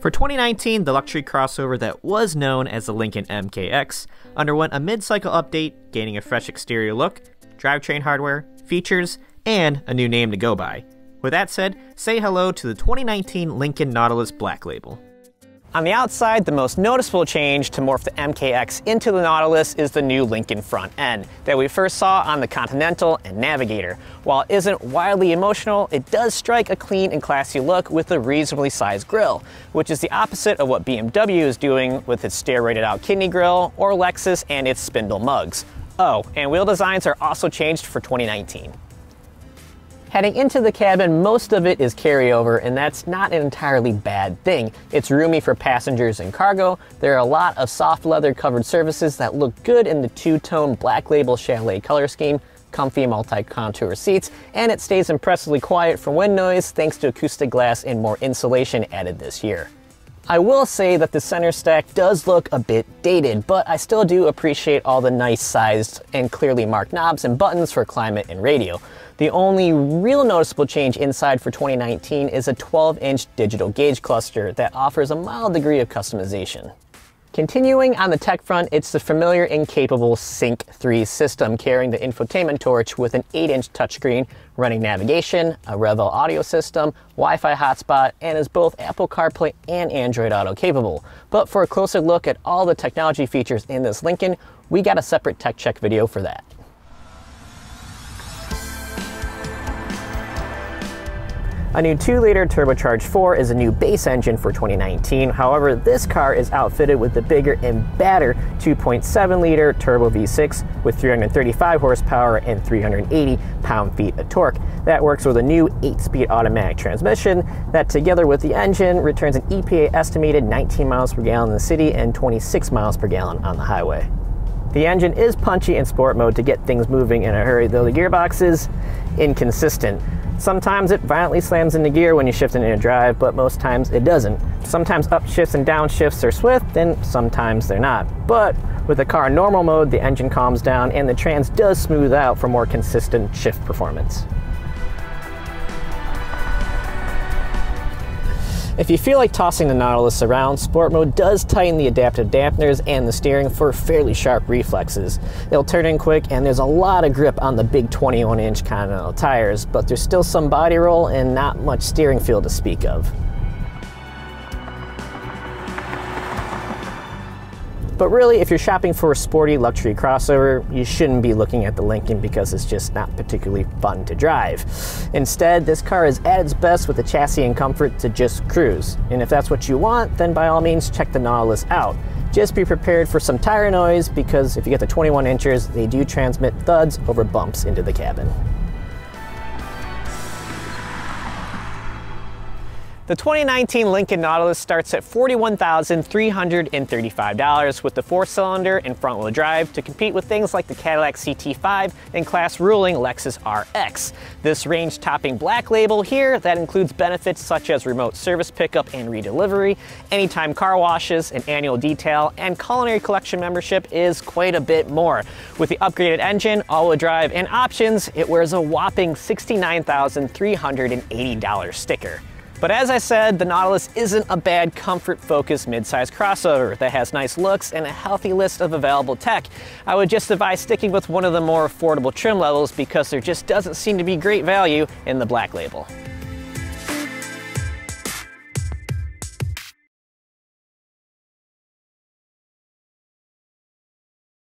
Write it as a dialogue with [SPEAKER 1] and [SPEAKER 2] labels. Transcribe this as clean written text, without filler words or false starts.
[SPEAKER 1] For 2019, the luxury crossover that was known as the Lincoln MKX underwent a mid-cycle update, gaining a fresh exterior look, drivetrain hardware, features, and a new name to go by. With that said, say hello to the 2019 Lincoln Nautilus Black Label. On the outside, the most noticeable change to morph the MKX into the Nautilus is the new Lincoln front end that we first saw on the Continental and Navigator. While it isn't wildly emotional, it does strike a clean and classy look with a reasonably sized grille, which is the opposite of what BMW is doing with its stair-rated out kidney grille or Lexus and its spindle mugs. Oh, and wheel designs are also changed for 2019. Heading into the cabin, most of it is carryover, and that's not an entirely bad thing. It's roomy for passengers and cargo. There are a lot of soft leather covered surfaces that look good in the two-tone Black Label Chalet color scheme, comfy multi-contour seats, and it stays impressively quiet from wind noise thanks to acoustic glass and more insulation added this year. I will say that the center stack does look a bit dated, but I still do appreciate all the nice sized and clearly marked knobs and buttons for climate and radio. The only real noticeable change inside for 2019 is a 12-inch digital gauge cluster that offers a mild degree of customization. Continuing on the tech front, it's the familiar and capable Sync 3 system carrying the infotainment torch with an 8-inch touchscreen, running navigation, a Revel audio system, Wi-Fi hotspot, and is both Apple CarPlay and Android Auto capable. But for a closer look at all the technology features in this Lincoln, we got a separate tech check video for that. A new 2-liter turbocharged 4 is a new base engine for 2019. However, this car is outfitted with the bigger and badder 2.7-liter turbo V6 with 335 horsepower and 380 pound-feet of torque. That works with a new 8-speed automatic transmission that, together with the engine, returns an EPA estimated 19 miles per gallon in the city and 26 miles per gallon on the highway. The engine is punchy in sport mode to get things moving in a hurry, though the gearbox is inconsistent. Sometimes it violently slams into gear when you shift into drive, but most times it doesn't. Sometimes upshifts and downshifts are swift, and sometimes they're not. But with the car in normal mode, the engine calms down and the trans does smooth out for more consistent shift performance. If you feel like tossing the Nautilus around, Sport Mode does tighten the adaptive dampeners and the steering for fairly sharp reflexes. It'll turn in quick, and there's a lot of grip on the big 21-inch Continental tires, but there's still some body roll and not much steering feel to speak of. But really, if you're shopping for a sporty luxury crossover, you shouldn't be looking at the Lincoln because it's just not particularly fun to drive. Instead, this car is at its best with the chassis and comfort to just cruise. And if that's what you want, then by all means check the Nautilus out. Just be prepared for some tire noise because if you get the 21 inches, they do transmit thuds over bumps into the cabin. The 2019 Lincoln Nautilus starts at $41,335 with the 4-cylinder and front-wheel drive to compete with things like the Cadillac CT5 and class-ruling Lexus RX. This range-topping Black Label here that includes benefits such as remote service pickup and redelivery, anytime car washes, an annual detail, and culinary collection membership is quite a bit more. With the upgraded engine, all-wheel drive, and options, it wears a whopping $69,380 sticker. But as I said, the Nautilus isn't a bad comfort-focused mid-size crossover that has nice looks and a healthy list of available tech. I would just advise sticking with one of the more affordable trim levels because there just doesn't seem to be great value in the Black Label.